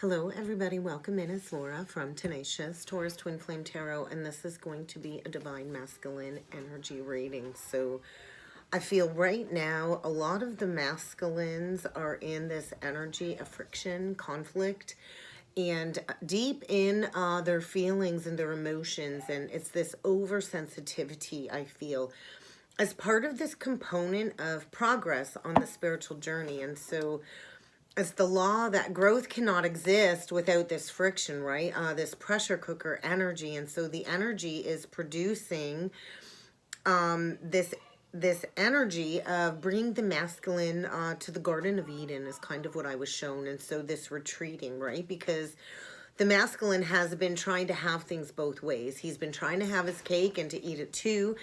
Hello everybody, welcome in. It's Laura from Tenacious Taurus Twin Flame Tarot, and this is going to be a Divine Masculine energy reading. So I feel right now a lot of the masculines are in this energy of friction, conflict, and deep in their feelings and their emotions, and it's this oversensitivity I feel as part of this component of progress on the spiritual journey. And so it's the law that growth cannot exist without this friction, right? This pressure cooker energy. And so the energy is producing this energy of bringing the masculine to the Garden of Eden is kind of what I was shown. And so this retreating, right? Because the masculine has been trying to have things both ways. He's been trying to have his cake and to eat it too.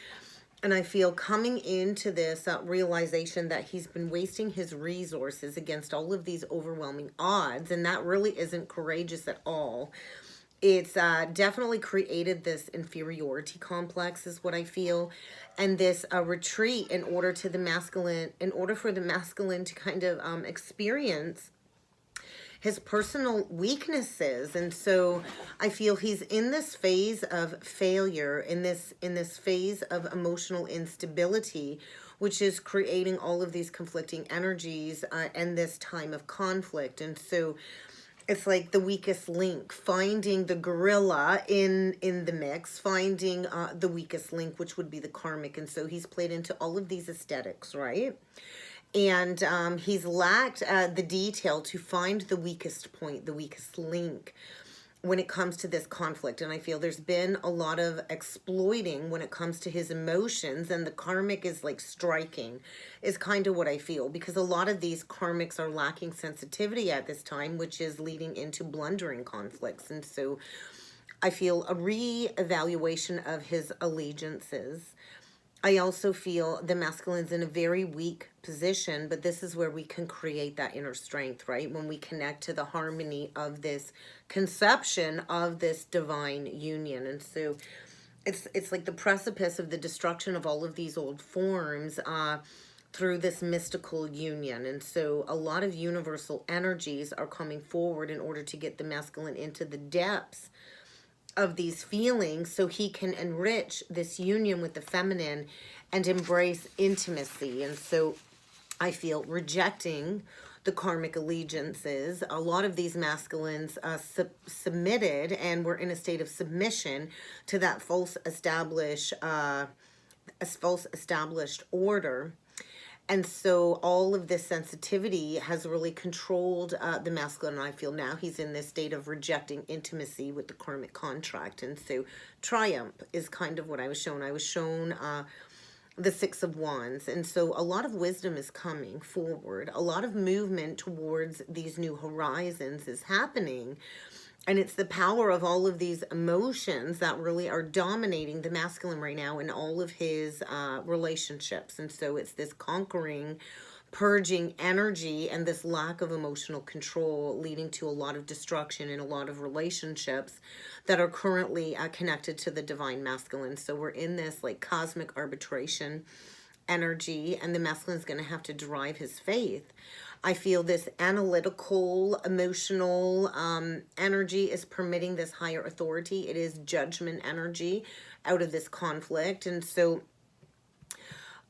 And I feel coming into this realization that he's been wasting his resources against all of these overwhelming odds. And that really isn't courageous at all. It's definitely created this inferiority complex is what I feel. And this retreat in order for the masculine to kind of experience his personal weaknesses. And so I feel he's in this phase of failure, in this phase of emotional instability, which is creating all of these conflicting energies and this time of conflict. And so it's like the weakest link, finding the gorilla in the mix, finding the weakest link, which would be the karmic. And so he's played into all of these aesthetics, right? And he's lacked the detail to find the weakest point, the weakest link when it comes to this conflict. And I feel there's been a lot of exploiting when it comes to his emotions, and the karmic is like striking is kind of what I feel, because a lot of these karmics are lacking sensitivity at this time, which is leading into blundering conflicts. And so I feel a re-evaluation of his allegiances. I also feel the masculine's in a very weak position, but this is where we can create that inner strength, right? When we connect to the harmony of this conception of this divine union. And so it's like the precipice of the destruction of all of these old forms through this mystical union. And so a lot of universal energies are coming forward in order to get the masculine into the depths of these feelings so he can enrich this union with the feminine and embrace intimacy. And so I feel rejecting the karmic allegiances. A lot of these masculines submitted and were in a state of submission to that false established order. And so all of this sensitivity has really controlled the masculine. And I feel now he's in this state of rejecting intimacy with the karmic contract. And so triumph is kind of what I was shown. I was shown the Six of Wands. And so a lot of wisdom is coming forward. A lot of movement towards these new horizons is happening. And it's the power of all of these emotions that really are dominating the masculine right now in all of his relationships. And so it's this conquering, purging energy and this lack of emotional control leading to a lot of destruction in a lot of relationships that are currently connected to the divine masculine. So we're in this like cosmic arbitration energy, and the masculine is going to have to derive his faith. I feel this analytical, emotional energy is permitting this higher authority. It is judgment energy out of this conflict. And so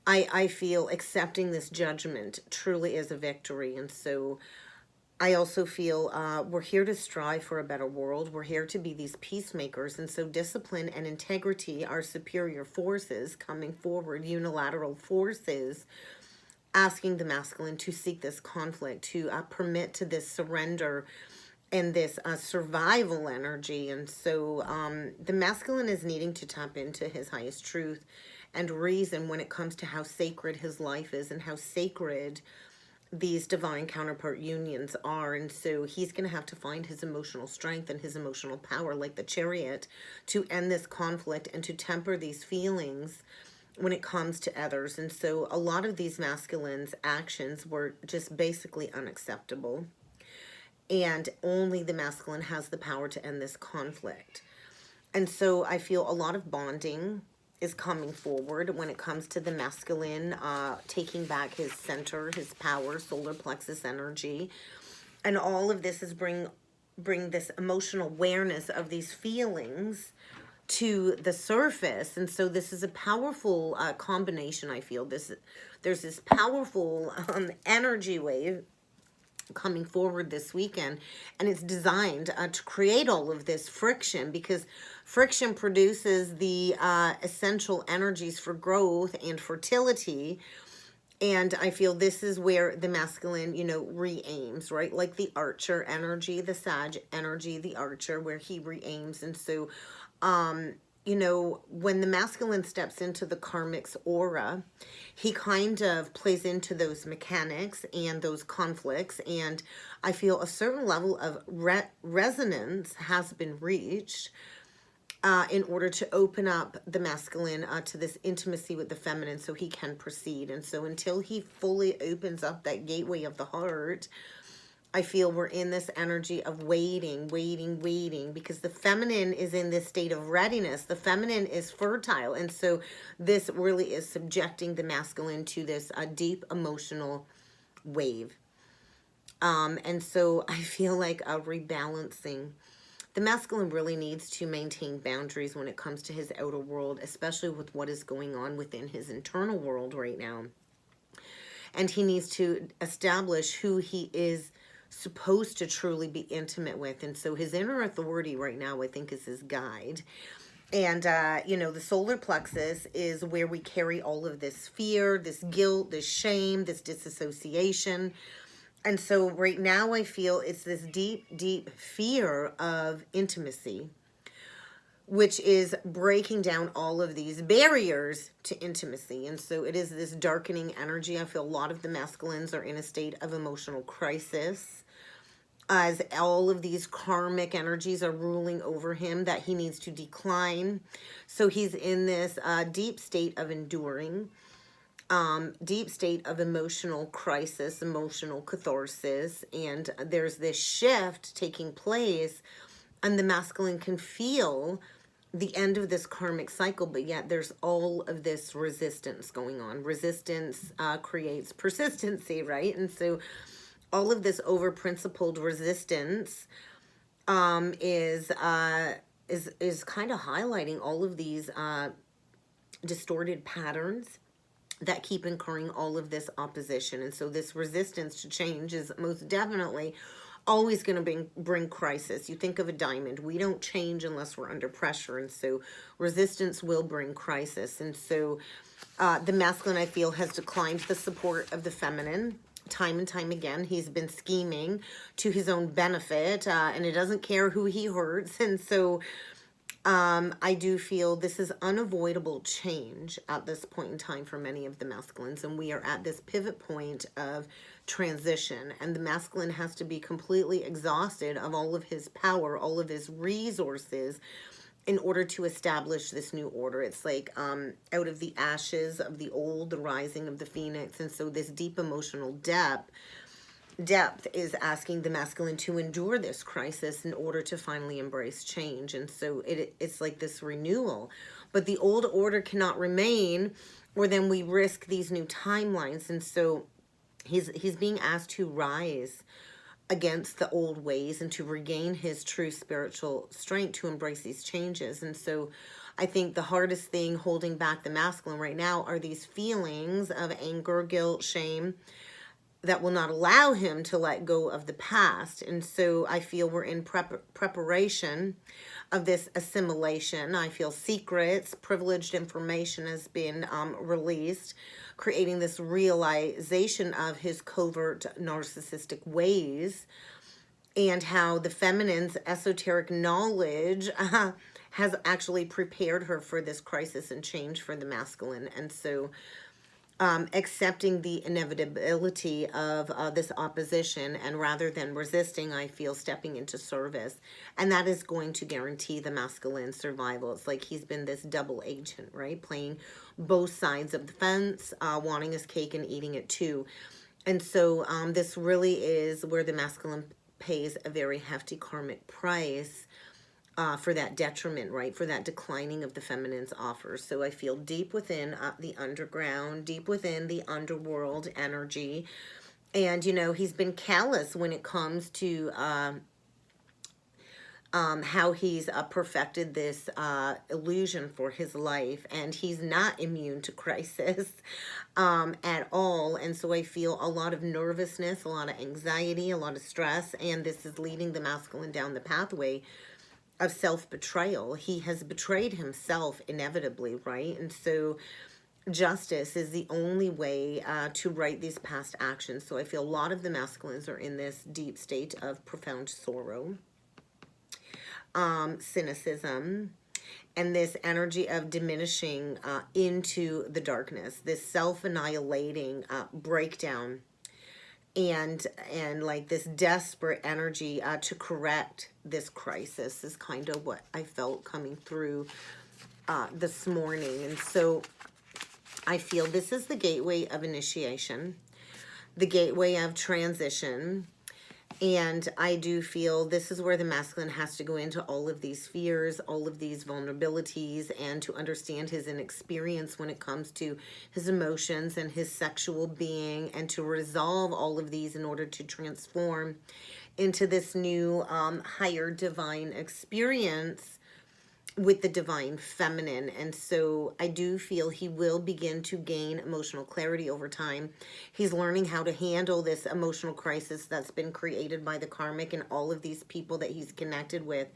I feel accepting this judgment truly is a victory. And so I also feel we're here to strive for a better world. We're here to be these peacemakers. And so discipline and integrity are superior forces coming forward, unilateral forces, asking the masculine to seek this conflict, to permit to this surrender and this survival energy. And so the masculine is needing to tap into his highest truth and reason when it comes to how sacred his life is and how sacred these divine counterpart unions are. And so he's going to have to find his emotional strength and his emotional power, like the Chariot, to end this conflict and to temper these feelings when it comes to others. And so a lot of these masculines' actions were just basically unacceptable. And only the masculine has the power to end this conflict. And so I feel a lot of bonding is coming forward when it comes to the masculine, taking back his center, his power, solar plexus energy. And all of this is bringing bring this emotional awareness of these feelings to the surface. And so this is a powerful combination. I feel there's this powerful energy wave coming forward this weekend, and it's designed to create all of this friction, because friction produces the essential energies for growth and fertility. And I feel this is where the masculine, you know, re-aims, right? Like the archer energy, the Sag energy, the archer, where he re-aims. And so you know, when the masculine steps into the karmic's aura, he kind of plays into those mechanics and those conflicts. And I feel a certain level of resonance has been reached in order to open up the masculine to this intimacy with the feminine so he can proceed. And so until he fully opens up that gateway of the heart, I feel we're in this energy of waiting, because the feminine is in this state of readiness. The feminine is fertile. And so this really is subjecting the masculine to this deep emotional wave. And so I feel like a rebalancing. The masculine really needs to maintain boundaries when it comes to his outer world, especially with what is going on within his internal world right now. And he needs to establish who he is supposed to truly be intimate with. And so his inner authority right now, I think, is his guide. And, you know, the solar plexus is where we carry all of this fear, this guilt, this shame, this disassociation. And so right now I feel it's this deep, deep fear of intimacy, which is breaking down all of these barriers to intimacy. And so it is this darkening energy. I feel a lot of the masculines are in a state of emotional crisis, as all of these karmic energies are ruling over him that he needs to decline. So he's in this deep state of enduring, deep state of emotional crisis, emotional catharsis. And there's this shift taking place, and the masculine can feel the end of this karmic cycle, but yet there's all of this resistance going on. Resistance creates persistency, right? And so all of this over-principled resistance is kind of highlighting all of these distorted patterns that keep incurring all of this opposition. And so this resistance to change is most definitely always going to bring crisis. You think of a diamond. We don't change unless we're under pressure. And so resistance will bring crisis. And so the masculine, I feel, has declined the support of the feminine time and time again. He's been scheming to his own benefit, and it doesn't care who he hurts. And so I do feel this is unavoidable change at this point in time for many of the masculines, and we are at this pivot point of transition, and the masculine has to be completely exhausted of all of his power, all of his resources, in order to establish this new order. It's like out of the ashes of the old, the rising of the phoenix. And so this deep emotional depth is asking the masculine to endure this crisis in order to finally embrace change. And so it's like this renewal. But the old order cannot remain, or then we risk these new timelines. And so he's being asked to rise against the old ways and to regain his true spiritual strength to embrace these changes. And so I think the hardest thing holding back the masculine right now are these feelings of anger, guilt, shame that will not allow him to let go of the past. And so I feel we're in preparation of this assimilation. I feel secrets, privileged information has been released, creating this realization of his covert narcissistic ways, and how the feminine's esoteric knowledge has actually prepared her for this crisis and change for the masculine. And so accepting the inevitability of this opposition, and rather than resisting, I feel stepping into service, and that is going to guarantee the masculine survival. It's like he's been this double agent, right, playing both sides of the fence, wanting his cake and eating it too. And so this really is where the masculine pays a very hefty karmic price for that detriment, right? For that declining of the feminine's offers. So I feel deep within the underground, deep within the underworld energy. And, you know, he's been callous when it comes to how he's perfected this illusion for his life, and he's not immune to crisis at all. And so I feel a lot of nervousness, a lot of anxiety, a lot of stress, and this is leading the masculine down the pathway of self-betrayal. He has betrayed himself inevitably, right? And so justice is the only way to right these past actions. So I feel a lot of the masculines are in this deep state of profound sorrow, cynicism, and this energy of diminishing into the darkness, this self-annihilating breakdown, and like this desperate energy to correct this crisis is kind of what I felt coming through this morning. And so I feel this is the gateway of initiation, the gateway of transition. And I do feel this is where the masculine has to go into all of these fears, all of these vulnerabilities, and to understand his inexperience when it comes to his emotions and his sexual being, and to resolve all of these in order to transform into this new higher divine experience with the divine feminine. And so I do feel he will begin to gain emotional clarity over time. He's learning how to handle this emotional crisis that's been created by the karmic and all of these people that he's connected with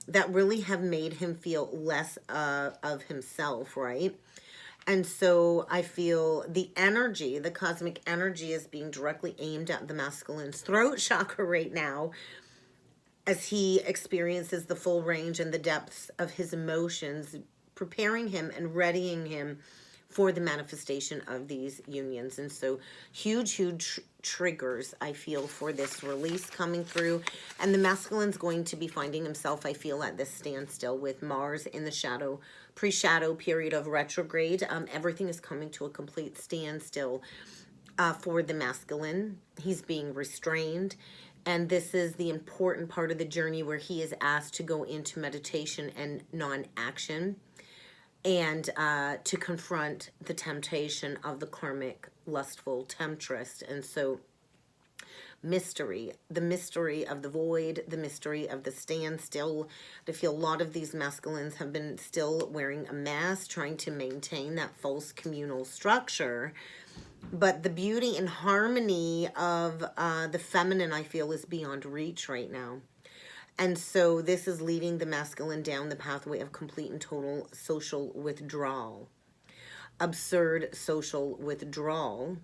that really have made him feel less of himself, right? And so I feel the energy, the cosmic energy, is being directly aimed at the masculine's throat chakra right now, as he experiences the full range and the depths of his emotions, preparing him and readying him for the manifestation of these unions. And so huge triggers, I feel, for this release coming through. And the masculine's going to be finding himself, I feel, at this standstill with Mars in the shadow, pre-shadow period of retrograde. Everything is coming to a complete standstill for the masculine. He's being restrained. And this is the important part of the journey where he is asked to go into meditation and non-action, and to confront the temptation of the karmic lustful temptress. And so mystery, the mystery of the void, the mystery of the standstill. I feel a lot of these masculines have been still wearing a mask, trying to maintain that false communal structure. But the beauty and harmony of the feminine, I feel, is beyond reach right now. And so this is leading the masculine down the pathway of complete and total social withdrawal, absurd social withdrawal,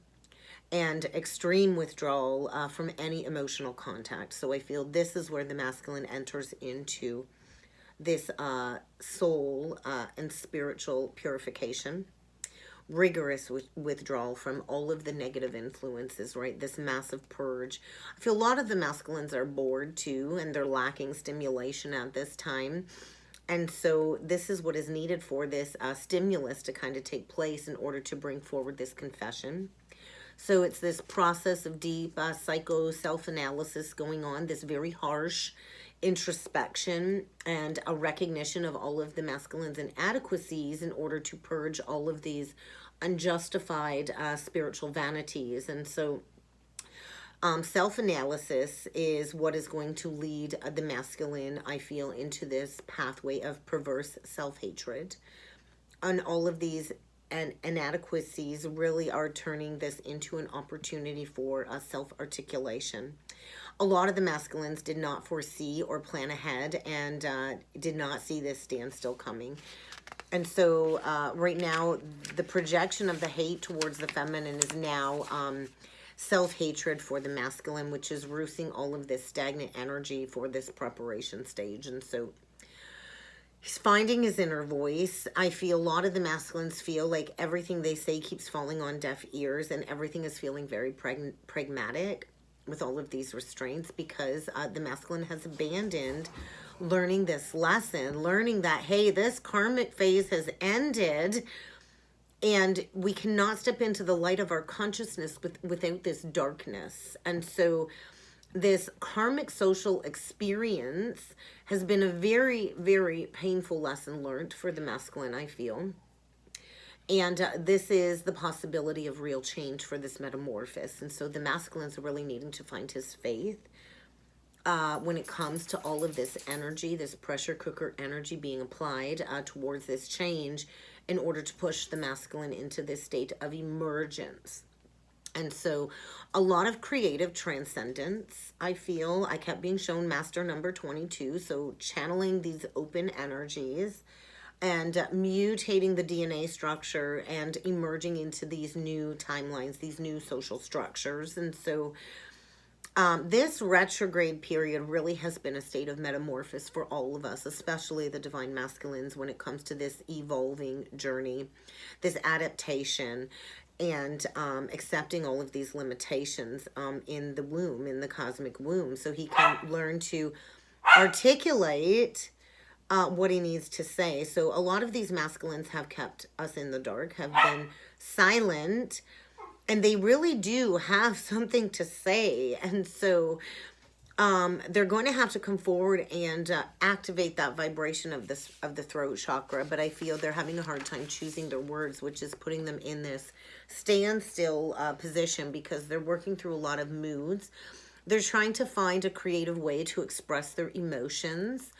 and extreme withdrawal from any emotional contact. So I feel this is where the masculine enters into this soul and spiritual purification, rigorous withdrawal from all of the negative influences, right? This massive purge. I feel a lot of the masculines are bored too, and they're lacking stimulation at this time. And so this is what is needed for this stimulus to kind of take place in order to bring forward this confession. So it's this process of deep psycho self-analysis going on, this very harsh introspection and a recognition of all of the masculine's inadequacies in order to purge all of these unjustified spiritual vanities. And so self-analysis is what is going to lead the masculine, I feel, into this pathway of perverse self-hatred. And all of these inadequacies really are turning this into an opportunity for self-articulation. A lot of the masculines did not foresee or plan ahead and did not see this standstill coming. And so right now, the projection of the hate towards the feminine is now self-hatred for the masculine, which is roosing all of this stagnant energy for this preparation stage. And so he's finding his inner voice. I feel a lot of the masculines feel like everything they say keeps falling on deaf ears, and everything is feeling very pragmatic with all of these restraints, because the masculine has abandoned learning this lesson, learning that, hey, this karmic phase has ended, and we cannot step into the light of our consciousness without this darkness. And so this karmic social experience has been a very painful lesson learned for the masculine, I feel. And this is the possibility of real change for this metamorphosis. And so the masculine's really needing to find his faith, when it comes to all of this energy, this pressure cooker energy being applied towards this change in order to push the masculine into this state of emergence. And so a lot of creative transcendence, I feel. I kept being shown master number 22, so channeling these open energies and mutating the DNA structure and emerging into these new timelines, these new social structures. And so this retrograde period really has been a state of metamorphosis for all of us, especially the divine masculines, when it comes to this evolving journey, this adaptation, and accepting all of these limitations in the womb, in the cosmic womb, so he can learn to articulate what he needs to say. So a lot of these masculines have kept us in the dark, have been silent, and they really do have something to say. And so they're going to have to come forward and activate that vibration of the throat chakra. But I feel they're having a hard time choosing their words, which is putting them in this standstill position, because they're working through a lot of moods. They're trying to find a creative way to express their emotions.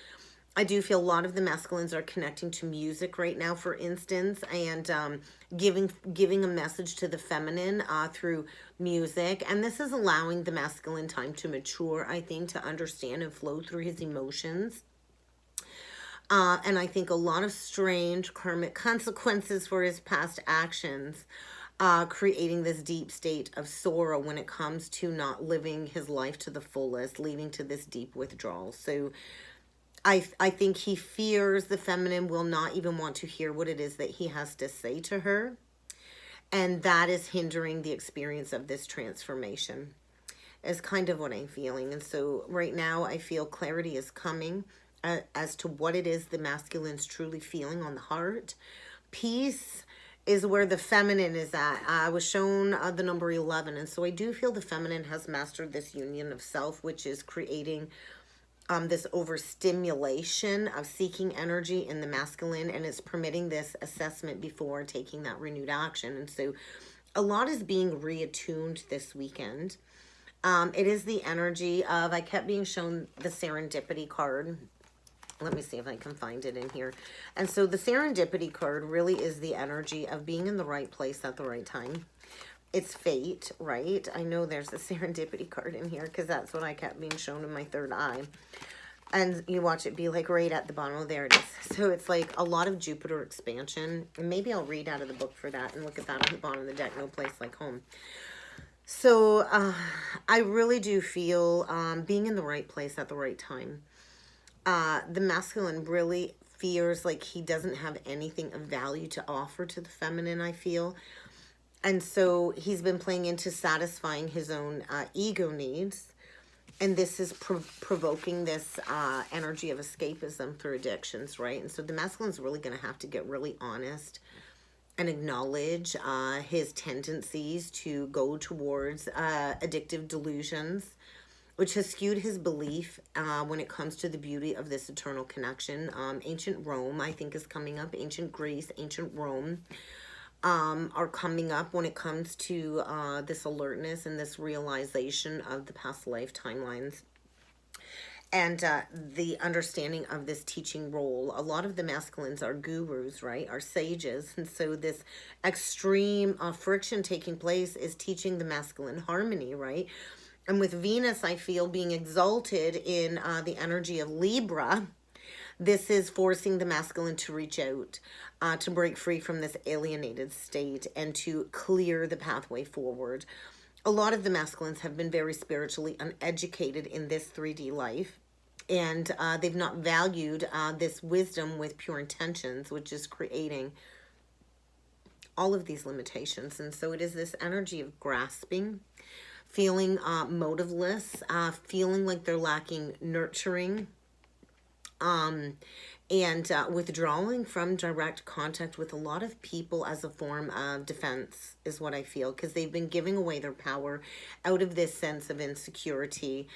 I do feel a lot of the masculines are connecting to music right now, for instance, and giving a message to the feminine through music. And this is allowing the masculine time to mature, I think, to understand and flow through his emotions. And I think a lot of strange karmic consequences for his past actions, creating this deep state of sorrow when it comes to not living his life to the fullest, leading to this deep withdrawal. So I think he fears the feminine will not even want to hear what it is that he has to say to her. And that is hindering the experience of this transformation, is kind of what I'm feeling. And so right now I feel clarity is coming as to what it is the masculine's truly feeling on the heart. Peace is where the feminine is at. I was shown the number 11. And so I do feel the feminine has mastered this union of self, which is creating this overstimulation of seeking energy in the masculine, and it's permitting this assessment before taking that renewed action. And so a lot is being reattuned this weekend. It is the energy of, I kept being shown the serendipity card. Let me see if I can find it in here. And so the serendipity card really is the energy of being in the right place at the right time. It's fate, right? I know there's a serendipity card in here because that's what I kept being shown in my third eye. And you watch it be like right at the bottom. Oh, there it is. So it's like a lot of Jupiter expansion. And maybe I'll read out of the book for that and look at that on the bottom of the deck. No place like home. So I really do feel being in the right place at the right time. The masculine really fears like he doesn't have anything of value to offer to the feminine, I feel. And so he's been playing into satisfying his own ego needs. And this is provoking this energy of escapism through addictions, right? And so the masculine's really going to have to get really honest and acknowledge his tendencies to go towards addictive delusions, which has skewed his belief when it comes to the beauty of this eternal connection. Ancient Rome, I think, is coming up. Ancient Greece, ancient Rome are coming up when it comes to this alertness and this realization of the past life timelines. And the understanding of this teaching role. A lot of the masculines are gurus, right? Are sages. And so this extreme friction taking place is teaching the masculine harmony, right? And with Venus, I feel, being exalted in the energy of Libra, this is forcing the masculine to reach out, to break free from this alienated state and to clear the pathway forward. A lot of the masculines have been very spiritually uneducated in this 3D life, and they've not valued this wisdom with pure intentions, which is creating all of these limitations. And so it is this energy of grasping, feeling motiveless, feeling like they're lacking nurturing, and withdrawing from direct contact with a lot of people as a form of defense is what I feel, because they've been giving away their power out of this sense of insecurity.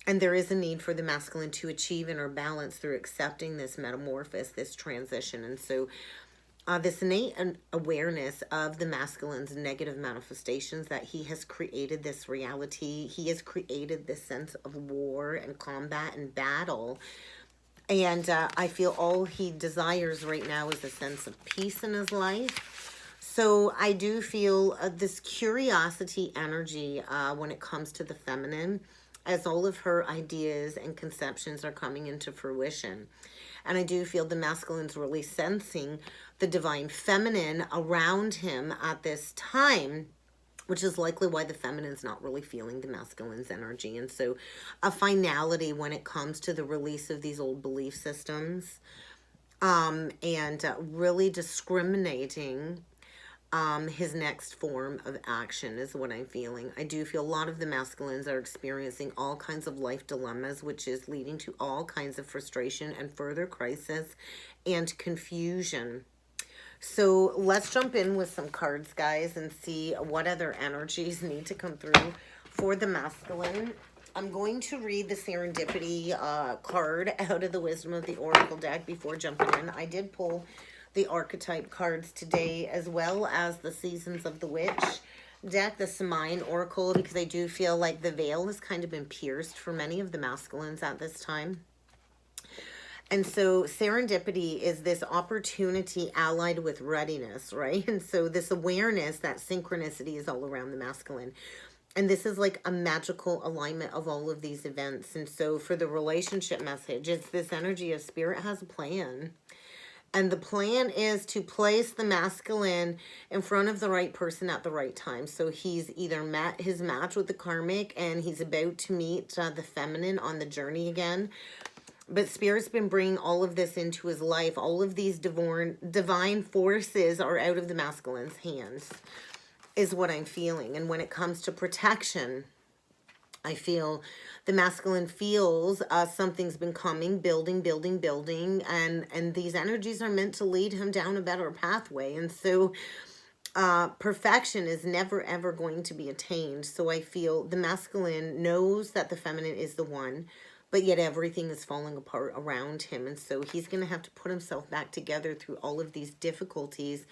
And there is a need for the masculine to achieve inner balance through accepting this metamorphosis, this transition. And so this innate awareness of the masculine's negative manifestations, that he has created this reality. He has created this sense of war and combat and battle. And I feel all he desires right now is a sense of peace in his life. So I do feel this curiosity energy when it comes to the feminine, as all of her ideas and conceptions are coming into fruition. And I do feel the masculine's really sensing the divine feminine around him at this time, which is likely why the feminine's not really feeling the masculine's energy. And so a finality when it comes to the release of these old belief systems, and really discriminating his next form of action is what I'm feeling. I do feel a lot of the masculines are experiencing all kinds of life dilemmas, which is leading to all kinds of frustration and further crisis and confusion. So let's jump in with some cards, guys, and see what other energies need to come through for the masculine. I'm going to read the Serendipity card out of the Wisdom of the Oracle deck before jumping in. I did pull the archetype cards today, as well as the Seasons of the Witch deck, the Samhain Oracle, because I do feel like the veil has kind of been pierced for many of the masculines at this time. And so serendipity is this opportunity allied with readiness, right? And so this awareness that synchronicity is all around the masculine. And this is like a magical alignment of all of these events. And so for the relationship message, it's this energy of spirit has a plan. And the plan is to place the masculine in front of the right person at the right time. So he's either met his match with the karmic and he's about to meet the feminine on the journey again. But Spirit's been bringing all of this into his life. All of these divine forces are out of the masculine's hands, is what I'm feeling. And when it comes to protection, I feel the masculine feels something's been coming, building, and these energies are meant to lead him down a better pathway. And so perfection is never, ever going to be attained. So I feel the masculine knows that the feminine is the one, but yet everything is falling apart around him. And so he's going to have to put himself back together through all of these difficulties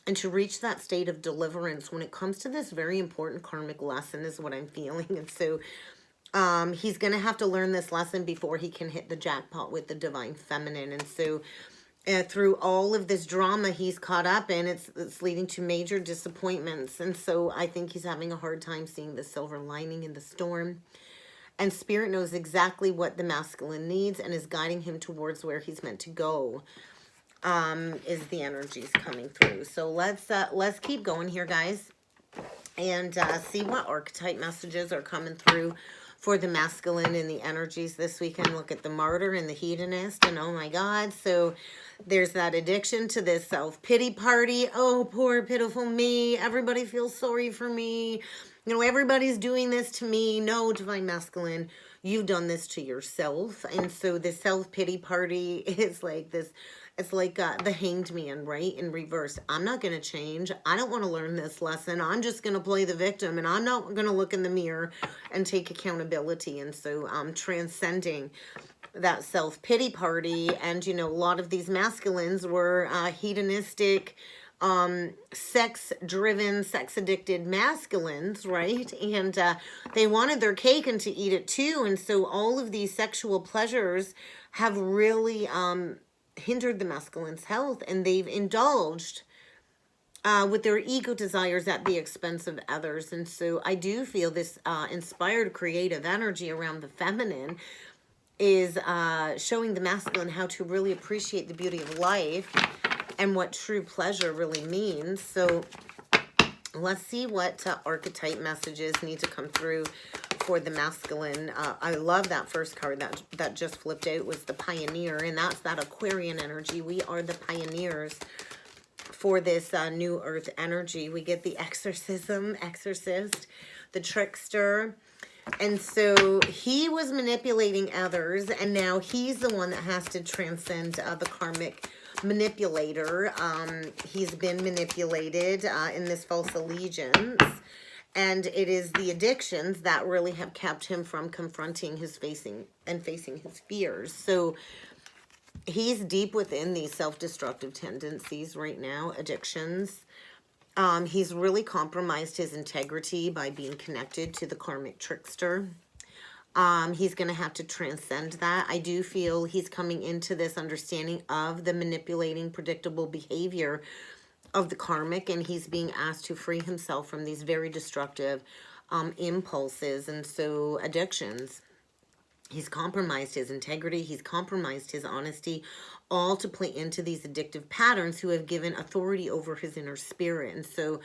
and to reach that state of deliverance when it comes to this very important karmic lesson is what I'm feeling. And so he's going to have to learn this lesson before he can hit the jackpot with the divine feminine. And so through all of this drama he's caught up in, it's leading to major disappointments. And so I think he's having a hard time seeing the silver lining in the storm. And Spirit knows exactly what the masculine needs and is guiding him towards where he's meant to go, is the energies coming through. So let's keep going here, guys, and see what archetype messages are coming through for the masculine in the energies this weekend. Look at the martyr and the hedonist, and oh my God, so there's that addiction to this self-pity party. Oh, poor pitiful me. Everybody feels sorry for me. You know, everybody's doing this to me. No, divine masculine, you've done this to yourself. And so the self-pity party is like this. It's like the hanged man, right? In reverse. I'm not going to change. I don't want to learn this lesson. I'm just going to play the victim, and I'm not going to look in the mirror and take accountability. And so I'm transcending that self-pity party. And, you know, a lot of these masculines were hedonistic, sex-driven, sex-addicted masculines, right? And they wanted their cake and to eat it too. And so all of these sexual pleasures have really hindered the masculine's health, and they've indulged with their ego desires at the expense of others. And so I do feel this inspired creative energy around the feminine is showing the masculine how to really appreciate the beauty of life and what true pleasure really means. So let's see what archetype messages need to come through for the masculine. I love that first card that just flipped out was the Pioneer, and that's that Aquarian energy. We are the pioneers for this new earth energy. We get the exorcist, the trickster. And so he was manipulating others, and now he's the one that has to transcend the karmic manipulator. He's been manipulated in this false allegiance, and it is the addictions that really have kept him from confronting his facing his fears. So He's deep within these self-destructive tendencies right now, addictions. He's really compromised his integrity by being connected to the karmic trickster. He's going to have to transcend that. I do feel he's coming into this understanding of the manipulating, predictable behavior of the karmic, and he's being asked to free himself from these very destructive impulses and so addictions. He's compromised his integrity. He's compromised his honesty, all to play into these addictive patterns who have given authority over his inner spirit. And so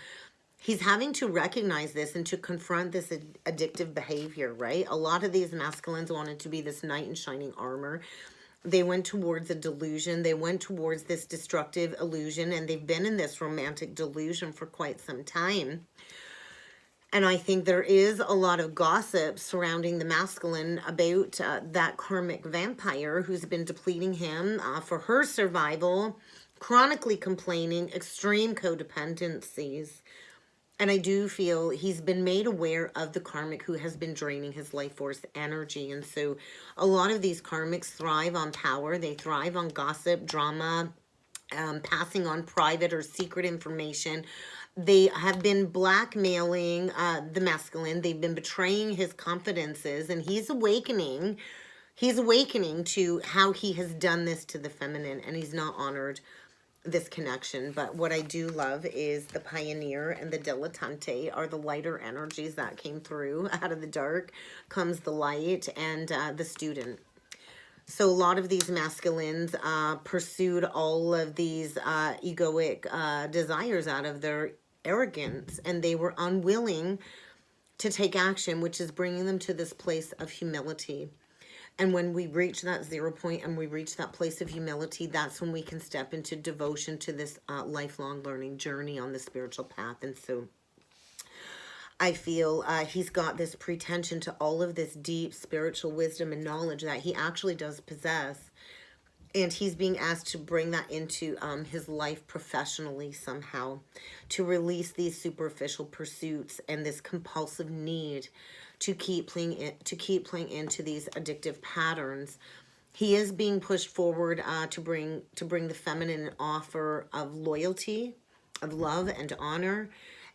he's having to recognize this and to confront this addictive behavior, right? A lot of these masculines wanted to be this knight in shining armor. They went towards a delusion. They went towards this destructive illusion, and they've been in this romantic delusion for quite some time. And I think there is a lot of gossip surrounding the masculine about that karmic vampire who's been depleting him for her survival, chronically complaining, extreme codependencies. And I do feel he's been made aware of the karmic who has been draining his life force energy. And so a lot of these karmics thrive on power. They thrive on gossip, drama, passing on private or secret information. They have been blackmailing the masculine. They've been betraying his confidences, and he's awakening. He's awakening to how he has done this to the feminine, and he's not honored this connection. But what I do love is the pioneer and the dilettante are the lighter energies that came through. Out of the dark comes the light, and the student. So a lot of these masculines pursued all of these egoic desires out of their arrogance, and they were unwilling to take action, which is bringing them to this place of humility. And when we reach that 0 point and we reach that place of humility, that's when we can step into devotion to this lifelong learning journey on the spiritual path. And so I feel he's got this pretension to all of this deep spiritual wisdom and knowledge that he actually does possess. And he's being asked to bring that into his life professionally somehow, to release these superficial pursuits and this compulsive need to keep playing into these addictive patterns. He is being pushed forward to bring the feminine an offer of loyalty, of love and honor,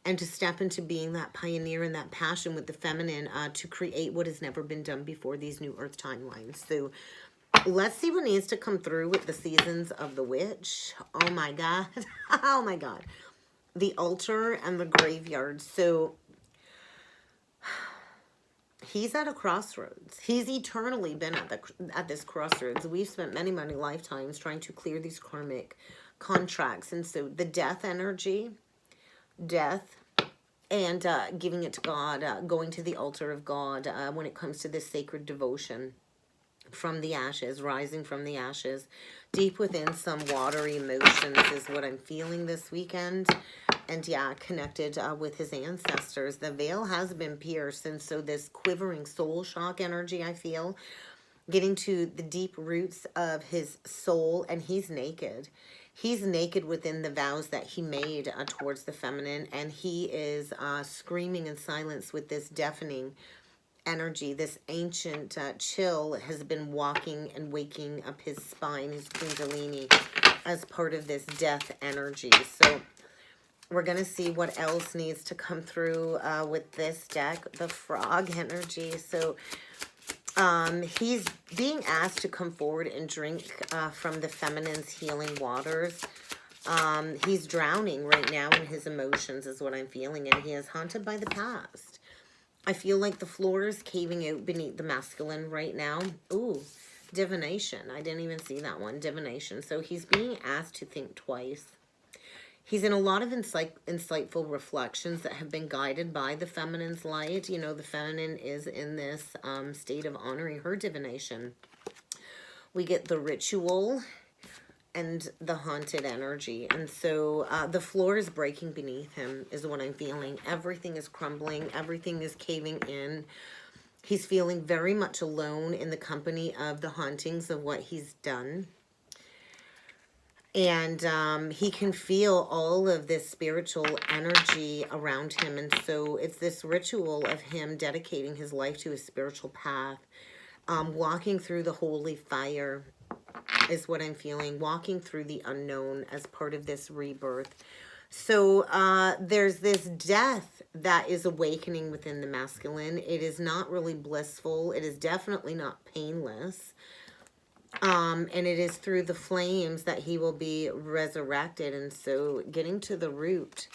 and to step into being that pioneer and that passion with the feminine to create what has never been done before, these new earth timelines. So let's see what needs to come through with the seasons of the witch. Oh my God. Oh my God. The altar and the graveyard. So he's at a crossroads. He's eternally been at this crossroads. We've spent many, many lifetimes trying to clear these karmic contracts. And so the death energy, death, and giving it to God, going to the altar of God when it comes to this sacred devotion. From the ashes, rising from the ashes, deep within some watery emotions is what I'm feeling this weekend. And yeah, connected with his ancestors. The veil has been pierced, and so this quivering soul shock energy I feel, getting to the deep roots of his soul, and he's naked. He's naked within the vows that he made towards the feminine, and he is screaming in silence with this deafening energy. This ancient chill has been walking and waking up his spine, his kundalini, as part of this death energy. So we're going to see what else needs to come through with this deck, the frog energy. So he's being asked to come forward and drink from the feminine's healing waters. He's drowning right now in his emotions is what I'm feeling, and he is haunted by the past. I feel like the floor is caving out beneath the masculine right now. Ooh, divination. I didn't even see that one. Divination. So he's being asked to think twice. He's in a lot of insightful reflections that have been guided by the feminine's light. You know, the feminine is in this state of honoring her divination. We get the ritual and the haunted energy. And so the floor is breaking beneath him is what I'm feeling. Everything is crumbling. Everything is caving in. He's feeling very much alone in the company of the hauntings of what he's done. And he can feel all of this spiritual energy around him. And so it's this ritual of him dedicating his life to his spiritual path, walking through the holy fire. is what I'm feeling. Walking through the unknown as part of this rebirth. So there's this death that is awakening within the masculine. It is not really blissful. It is definitely not painless. And it is through the flames that he will be resurrected. And so getting to the root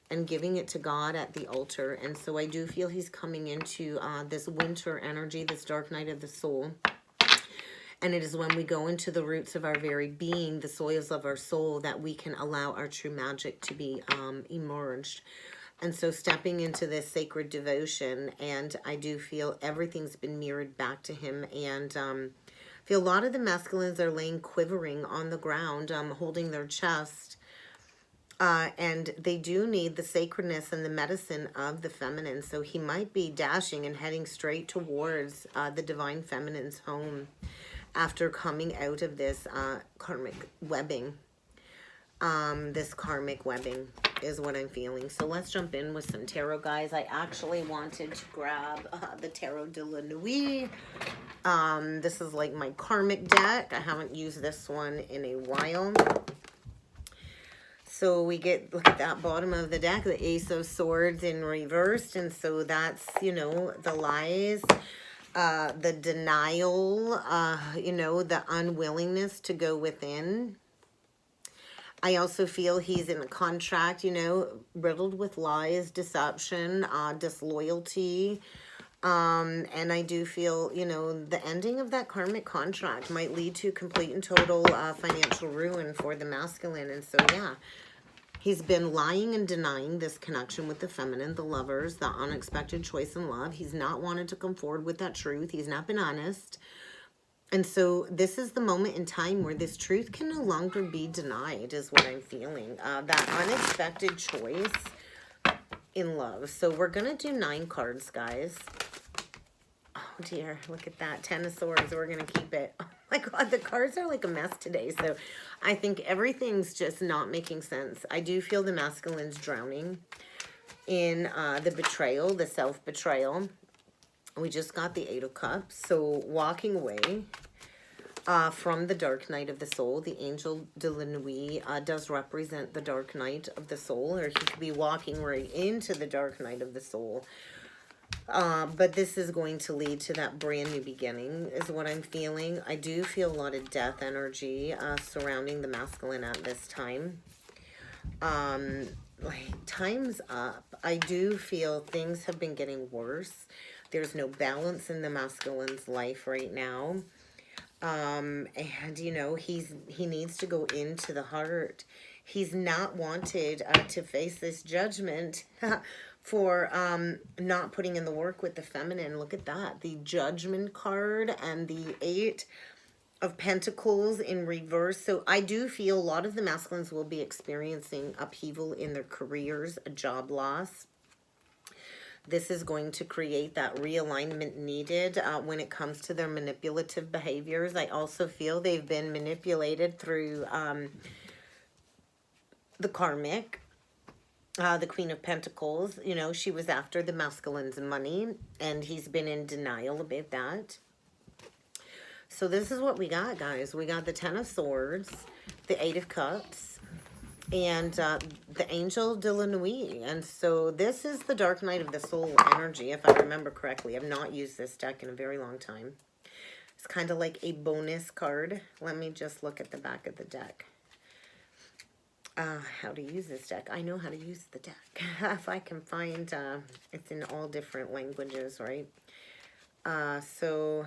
and giving it to God at the altar. And so I do feel he's coming into this winter energy, this dark night of the soul. And it is when we go into the roots of our very being, the soils of our soul, that we can allow our true magic to be emerged. And so stepping into this sacred devotion, and I do feel everything's been mirrored back to him. And feel a lot of the masculines are laying quivering on the ground, holding their chest. And they do need the sacredness and the medicine of the feminine. So he might be dashing and heading straight towards the divine feminine's home after coming out of this karmic webbing. This karmic webbing is what I'm feeling. So let's jump in with some tarot, guys. I actually wanted to grab the Tarot de la Nuit. This is like my karmic deck. I haven't used this one in a while. So we get, look at that bottom of the deck, the Ace of Swords in reversed. And so that's, you know, the lies, the denial, you know, the unwillingness to go within. I also feel he's in a contract, you know, riddled with lies, deception, disloyalty. And I do feel, you know, the ending of that karmic contract might lead to complete and total financial ruin for the masculine. And so, yeah, he's been lying and denying this connection with the feminine, the lovers, the unexpected choice in love. He's not wanted to come forward with that truth. He's not been honest. And so this is the moment in time where this truth can no longer be denied, is what I'm feeling. That unexpected choice in love. So we're going to do 9 cards, guys. Oh, dear. Look at that. 10 of Swords. We're going to keep it. Oh, my God. The cards are like a mess today. So I think everything's just not making sense. I do feel the masculine's drowning in the betrayal, the self-betrayal. We just got the 8 of Cups. So walking away from the dark night of the soul. The Angel de la Nuit does represent the dark night of the soul. Or he could be walking right into the dark night of the soul. But this is going to lead to that brand new beginning, is what I'm feeling. I do feel a lot of death energy surrounding the masculine at this time. Like, time's up. I do feel things have been getting worse. There's no balance in the masculine's life right now. And, you know, he needs to go into the heart. He's not wanted to face this judgment for not putting in the work with the feminine. Look at that. The Judgment card and the 8 of Pentacles in reverse. So I do feel a lot of the masculines will be experiencing upheaval in their careers, a job loss. This is going to create that realignment needed when it comes to their manipulative behaviors. I also feel they've been manipulated through the Karmic. The Queen of Pentacles, you know, she was after the masculine's money, and he's been in denial about that. So this is what we got, guys. We got the 10 of Swords, the 8 of Cups, and the Angel de la Nuit. And so this is the dark night of the soul energy, if I remember correctly. I've not used this deck in a very long time. It's kind of like a bonus card. Let me just look at the back of the deck. How to use this deck. I know how to use the deck. If I can find, it's in all different languages, right? So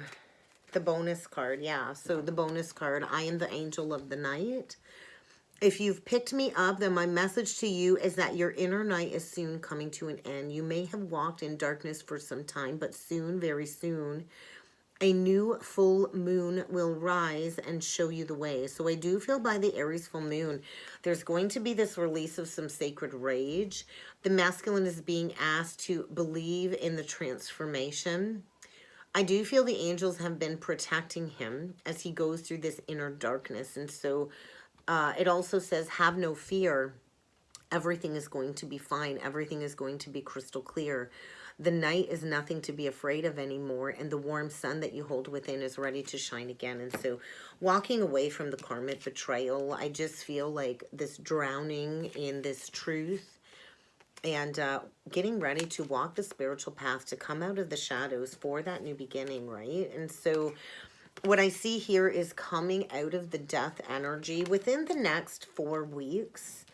the bonus card, yeah. So the bonus card, I am the angel of the night. If you've picked me up, then my message to you is that your inner night is soon coming to an end. You may have walked in darkness for some time, but soon, very soon, a new full moon will rise and show you the way. So I do feel by the Aries full moon, there's going to be this release of some sacred rage. The masculine is being asked to believe in the transformation. I do feel the angels have been protecting him as he goes through this inner darkness. And so it also says, have no fear. Everything is going to be fine. Everything is going to be crystal clear. The night is nothing to be afraid of anymore, and the warm sun that you hold within is ready to shine again. And so walking away from the karmic betrayal, I just feel like this drowning in this truth, and getting ready to walk the spiritual path, to come out of the shadows for that new beginning, right? And so what I see here is coming out of the death energy within the next 4 weeks.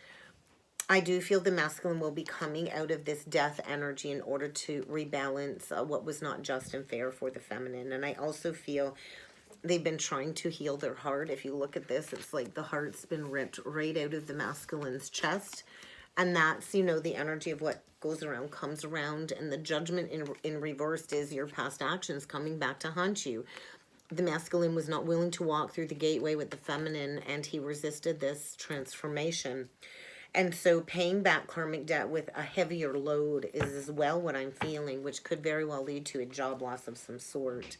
I do feel the masculine will be coming out of this death energy in order to rebalance what was not just and fair for the feminine. And I also feel they've been trying to heal their heart. If you look at this, it's like the heart's been ripped right out of the masculine's chest. And that's, you know, the energy of what goes around comes around. And the judgment in reversed is your past actions coming back to haunt you. The masculine was not willing to walk through the gateway with the feminine, and he resisted this transformation. And so paying back karmic debt with a heavier load is as well what I'm feeling, which could very well lead to a job loss of some sort.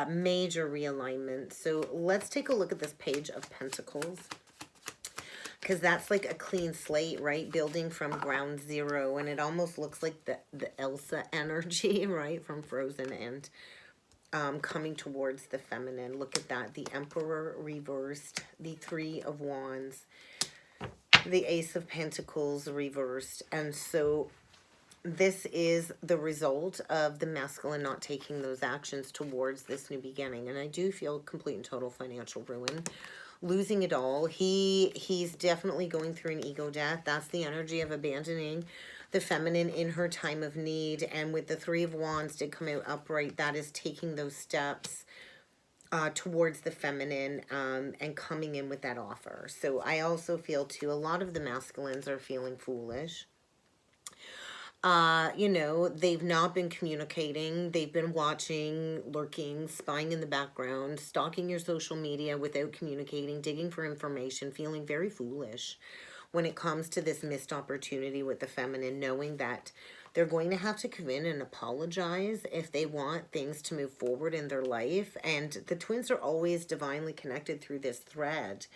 Major realignment. So let's take a look at this Page of Pentacles, because that's like a clean slate, right? Building from ground zero. And it almost looks like the Elsa energy, right? From Frozen, and coming towards the feminine. Look at that. The Emperor reversed. The Three of Wands. The Ace of Pentacles reversed. And so this is the result of the masculine not taking those actions towards this new beginning. And I do feel complete and total financial ruin. Losing it all. He's definitely going through an ego death. That's the energy of abandoning the feminine in her time of need. And with the Three of Wands did come out upright, that is taking those steps towards the feminine, and coming in with that offer. So I also feel too, a lot of the masculines are feeling foolish. You know, they've not been communicating. They've been watching, lurking, spying in the background, stalking your social media without communicating, digging for information, feeling very foolish when it comes to this missed opportunity with the feminine, knowing that they're going to have to come in and apologize if they want things to move forward in their life. And the twins are always divinely connected through this thread.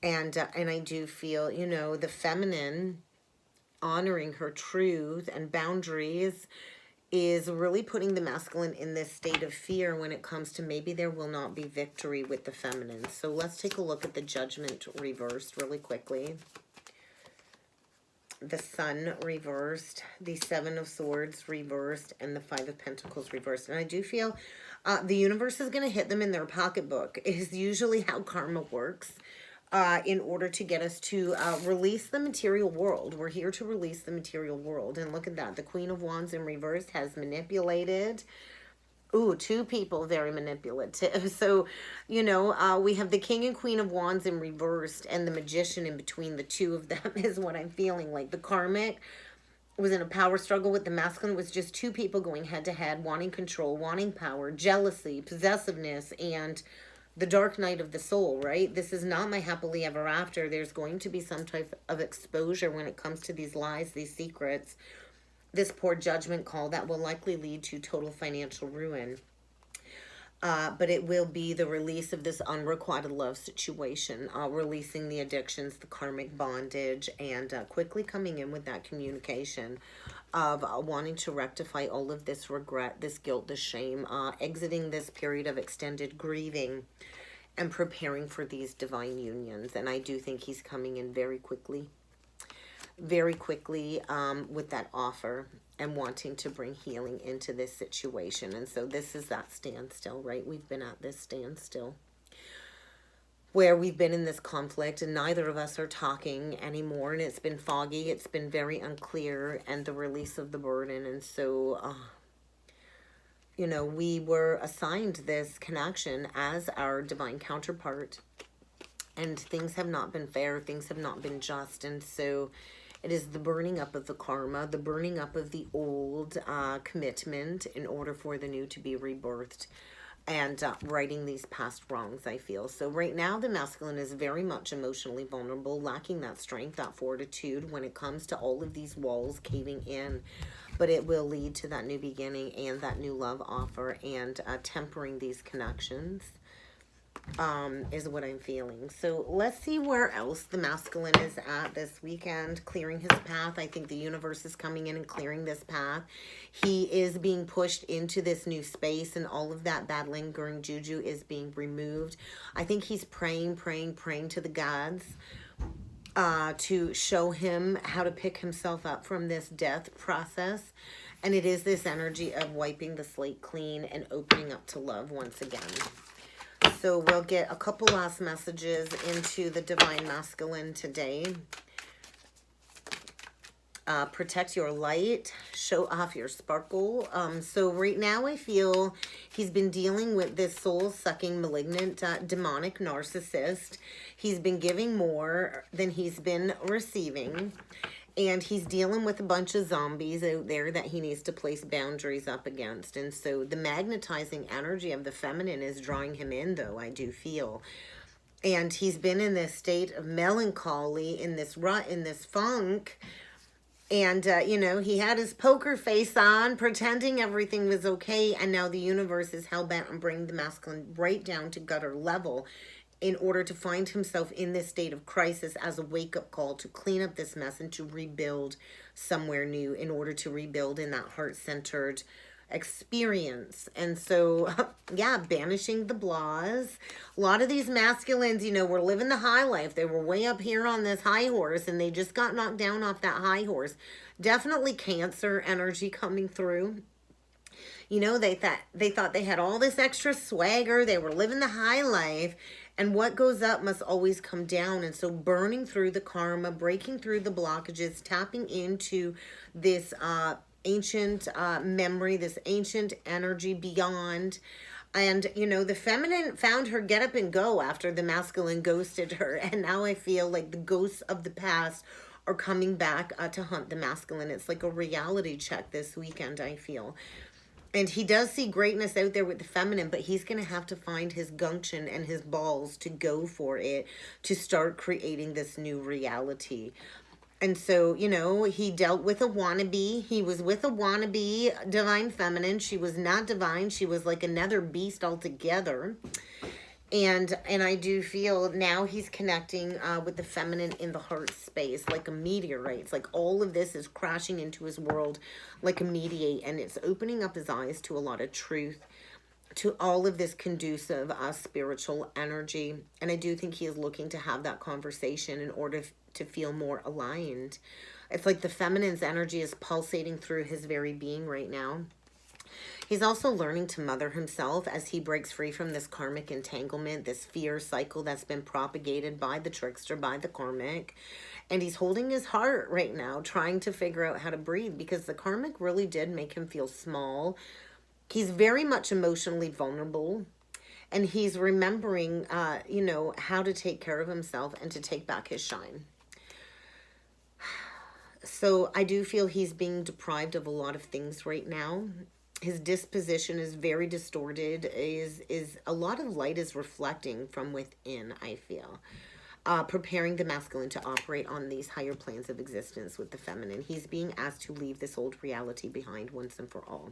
And I do feel, you know, the feminine honoring her truth and boundaries is really putting the masculine in this state of fear when it comes to maybe there will not be victory with the feminine. So let's take a look at the Judgment reversed really quickly. The Sun reversed, the Seven of Swords reversed, and the Five of Pentacles reversed. And I do feel the universe is going to hit them in their pocketbook. It is usually how karma works. In order to get us to release the material world. We're here to release the material world. And look at that. The Queen of Wands in reverse has manipulated. Ooh, 2 people very manipulative. So, you know, we have the King and Queen of Wands in reversed, and the Magician in between the 2 of them is what I'm feeling like. The Karmic was in a power struggle with the masculine. It was just 2 people going head to head, wanting control, wanting power, jealousy, possessiveness, and the dark night of the soul, right? This is not my happily ever after. There's going to be some type of exposure when it comes to these lies, these secrets, this poor judgment call that will likely lead to total financial ruin. But it will be the release of this unrequited love situation, releasing the addictions, the karmic bondage, and quickly coming in with that communication of wanting to rectify all of this regret, this guilt, this shame, exiting this period of extended grieving and preparing for these divine unions. And I do think he's coming in very quickly with that offer and wanting to bring healing into this situation. And so this is that standstill, right? We've been at this standstill where we've been in this conflict and neither of us are talking anymore, and it's been foggy, it's been very unclear, and the release of the burden. And so you know, we were assigned this connection as our divine counterpart, and things have not been fair, things have not been just. And so it is the burning up of the karma, the burning up of the old commitment in order for the new to be rebirthed, and righting these past wrongs, I feel. So right now, the masculine is very much emotionally vulnerable, lacking that strength, that fortitude when it comes to all of these walls caving in. But it will lead to that new beginning and that new love offer, and tempering these connections. is what I'm feeling. So let's see where else the masculine is at this weekend, clearing his path. I think the universe is coming in and clearing this path. He is being pushed into this new space, and all of that bad lingering juju is being removed. I think he's praying to the gods to show him how to pick himself up from this death process. And it is this energy of wiping the slate clean and opening up to love once again. So we'll get a couple last messages into the divine masculine today. Protect your light, show off your sparkle. So right now I feel he's been dealing with this soul-sucking, malignant, demonic narcissist. He's been giving more than he's been receiving. And he's dealing with a bunch of zombies out there that he needs to place boundaries up against. And so the magnetizing energy of the feminine is drawing him in, though, I do feel. And he's been in this state of melancholy, in this rut, in this funk. And, you know, he had his poker face on, pretending everything was okay. And now the universe is hell-bent on bringing the masculine right down to gutter level, in order to find himself in this state of crisis as a wake-up call to clean up this mess and to rebuild somewhere new, in order to rebuild in that heart-centered experience. And so, yeah, banishing the blahs. A lot of these masculines, you know, were living the high life. They were way up here on this high horse, and they just got knocked down off that high horse. Definitely Cancer energy coming through. You know, they thought they had all this extra swagger. They were living the high life. And what goes up must always come down. And so burning through the karma, breaking through the blockages, tapping into this ancient memory, this ancient energy beyond. And, you know, the feminine found her get up and go after the masculine ghosted her. And now I feel like the ghosts of the past are coming back to hunt the masculine. It's like a reality check this weekend, I feel. And he does see greatness out there with the feminine, but he's going to have to find his gumption and his balls to go for it, to start creating this new reality. And so, you know, he dealt with a wannabe. He was with a wannabe divine feminine. She was not divine. She was like another beast altogether. And I do feel now he's connecting with the feminine in the heart space, like a meteorite. It's like all of this is crashing into his world like a meteorite, and it's opening up his eyes to a lot of truth, to all of this conducive spiritual energy. And I do think he is looking to have that conversation in order to feel more aligned. It's like the feminine's energy is pulsating through his very being right now. He's also learning to mother himself as he breaks free from this karmic entanglement, this fear cycle that's been propagated by the trickster, by the karmic. And he's holding his heart right now, trying to figure out how to breathe, because the karmic really did make him feel small. He's very much emotionally vulnerable. And he's remembering, you know, how to take care of himself and to take back his shine. So I do feel he's being deprived of a lot of things right now. His disposition is very distorted. Is a lot of light is reflecting from within, I feel. Preparing the masculine to operate on these higher planes of existence with the feminine. He's being asked to leave this old reality behind once and for all.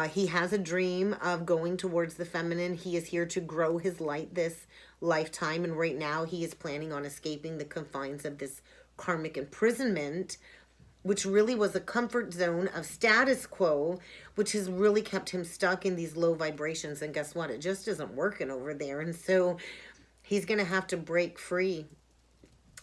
He has a dream of going towards the feminine. He is here to grow his light this lifetime. And right now he is planning on escaping the confines of this karmic imprisonment, which really was a comfort zone of status quo, which has really kept him stuck in these low vibrations. And guess what? It just isn't working over there. And so he's going to have to break free,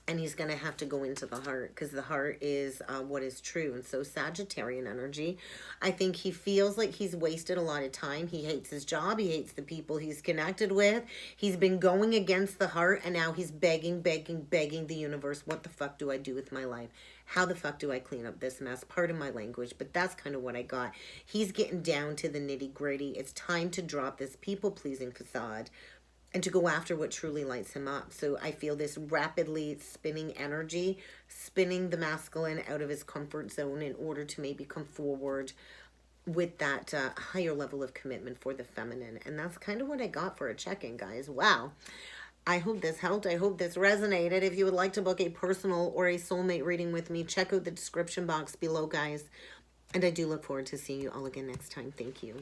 and he's going to have to go into the heart, because the heart is what is true. And so Sagittarian energy, I think he feels like he's wasted a lot of time. He hates his job. He hates the people he's connected with. He's been going against the heart, and now he's begging the universe, what the fuck do I do with my life? How the fuck do I clean up this mess? Pardon my language, but that's kind of what I got. He's getting down to the nitty gritty. It's time to drop this people-pleasing facade and to go after what truly lights him up. So I feel this rapidly spinning energy, spinning the masculine out of his comfort zone in order to maybe come forward with that higher level of commitment for the feminine. And that's kind of what I got for a check-in, guys. Wow. I hope this helped. I hope this resonated. If you would like to book a personal or a soulmate reading with me, check out the description box below, guys. And I do look forward to seeing you all again next time. Thank you.